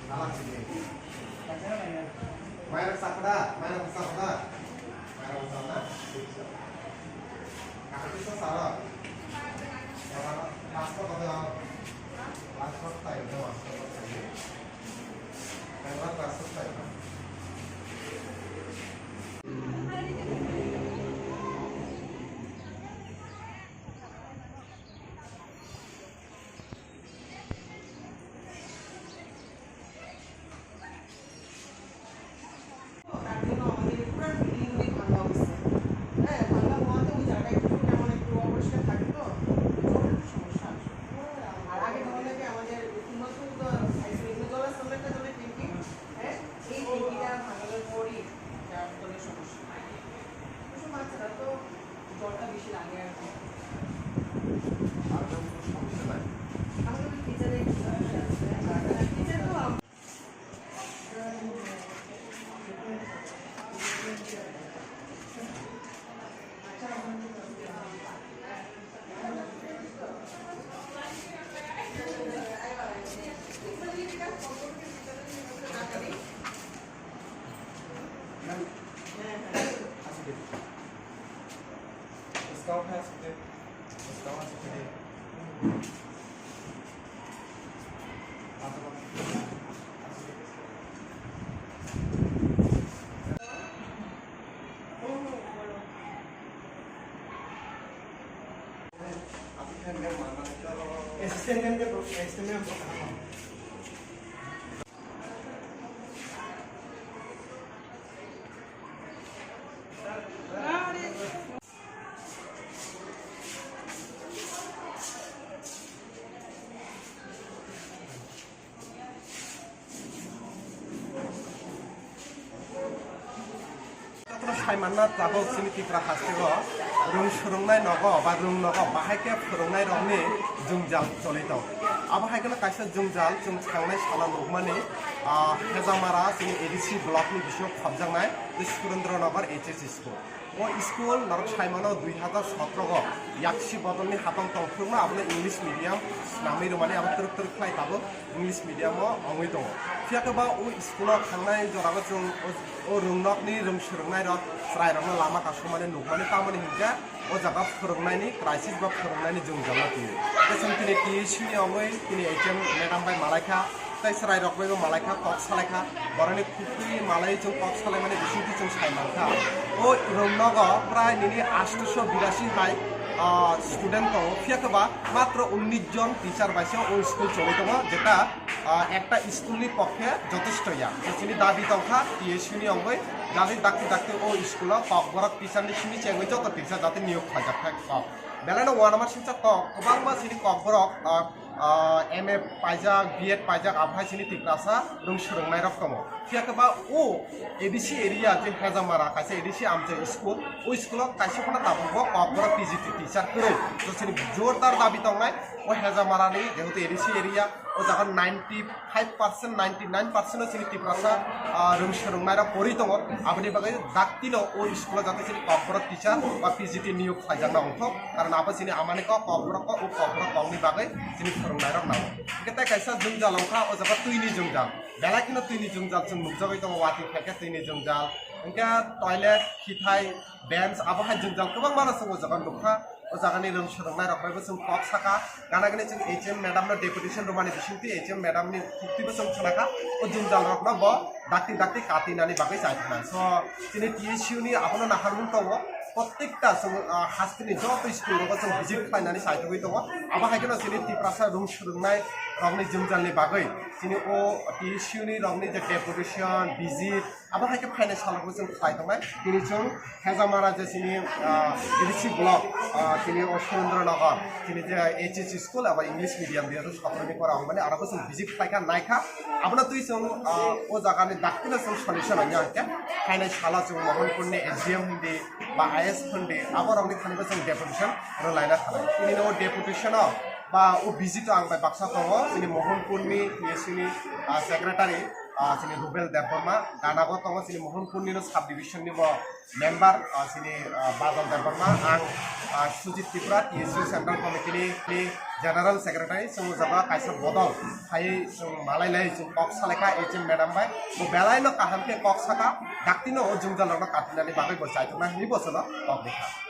Alam sini. Main sakda, main sakda. Main sakda. Kakak itu salah. Kalau paspor atau paspor tayo, paspor tayo. Kalau paspor tayo. Stop has to stop has to Saimana tabok sini tipra hastigo rung surungnai nogo ba rung nogo bahaike phurungnai rokni jungjal cholito abo haike na kaisa jungjal chung thangnai sala nugmani hezamara sini ADC block ni bisho khobjangnai Surendranagar HS school o school narok saimano 2017 go yakshi bodolni hatong tongphurma abone English medium namai romani abo turuk khlai tabo English medium o ongoi dong fiakaba o school thangnai jorago chung o rungnokni rung surungnai rok srai rokno lama kasumane nugmani tamani hingga o jaga phurungnai crisis ba phurungnai jungjal na tini kesam tini TSU ni ongoi tini HM madam bai malaika tai srai rok bai malaika kok salaika borani khupri malai chung kok salai mane bisinti chung saimangka o rungnogo pray nini 882 hai student তো ফিয়াকবা মাত্র 19 জন teacher বাইসে ও school চলিতম যেটা একটা স্কুলনি পক্ষে যথেষ্ট ইয়া যিনি দাবি তংখা টিএসইউনি অঙ্গই যাতে ডাকতে ও স্কুল ককবরক টিচারনি সিনি চেঙ্গই যত টিচার যাতে নিয়োগ খাজাক থাক বেলানো ওয়ান নাম্বার সিনচা কবাংবা সিনি ককবরক MA পাইজাক BEd পাইজাক আবহাই সিনি টিপ্রাসা রুং সুরংনাই রক দङ ফিয়াকবা ও ADC এরিয়া যে হেজামারা কাছে ADC আমছে স্কুল ও স্কুল কাছে ফনা তাবো ককবরক PGT টিচার করে তো সিনি জোরদার দাবি তংনাই ও হেজামারানি যেহেতু ADC এরিয়া ও যখন 95% 99% সিনি টিপ্রাসা রুং সুরংনাই রক পরি দङ আবনি বাগै ডাকতিলো ও স্কুল যাতে সিনি ককবরক টিচার বা PGT নিয়োগ খাইজানা অংশ কারণ আপা সিনি আমানে ককবরক ও ককবরক কংনি বাগै সিনি সুরংনাই রক নাও কেতে কাইসা জুংজাল অংখা ও জায়গা তুইনি জুংজাল বেলা কিন্তু তুইনি জুংজাল जों नुजाबाय दङ वाति खायका तुइनि जंजाल ओंका टयलेट खिथाय बेन्च आबहाय जंजाल गोबां मानस दङ जागान दखा ओ जागानि रों सोलोंनाय रखबायबो जों कक साका गानागनि जों HM मेडामनो डेपुटेशन रुमानि बिसिंति HM मेडामनि खुक्तिबो जों खोनाका ओ जंजाल रखना ब डाक्ति काटिनानि बागै जायथना स दिनै TSU नि आपनो नाहारमुन दङ प्रत्येकटा जों हास्टिनि जत स्कुल रग जों भिजिट खालामनानै सायथबाय दङ आबहायखनो जोंनि टिप्रासा रुम सोलोंनाय रगनि जंजालनि बागै जोंनि ओ TSU नि रगनि जे डेपुटेशन भिजिट आबहायखो फाइनान्स खालामबो जों खालामबाय दिनै जों हेजामारा जे जोंनि ADC ब्लक जोंनि सुरेन्द्रनगर जोंनि जे HS स्कुल एबा इंलिश मिडियाम बेयाव साफ्रोमनि करा माने आरो जों भिजिट खालामका नायखा आबना तुइ जों ओ जागानि डाक्टिना जों सलिउशन आnya के फाइनान्स खाला जों महनपुरनि SDM हिन्दी बा IS फन्डे आबरमनि खानिबो जों डेपुटेशन रलायना थाबाय दिनै नो डेपुटेशन बा ओ भिजिट आं बाय बाक्सा दङ जोंनि महनपुरनि TSU नि secretary sini Rubel Deborma Danago tongo sini Mohanpurni no sub division ni bo member sini Badal Deborma ang Sujit Tripura TSU Central Committee ni General Secretary sung jaba kaisa bodol hai sung malai lai sung kok saleka HM madam bai bo belai no kaham ke kok saka dakti no jungjal no katinani bagai bo chai tuna ni bo sala kok dekha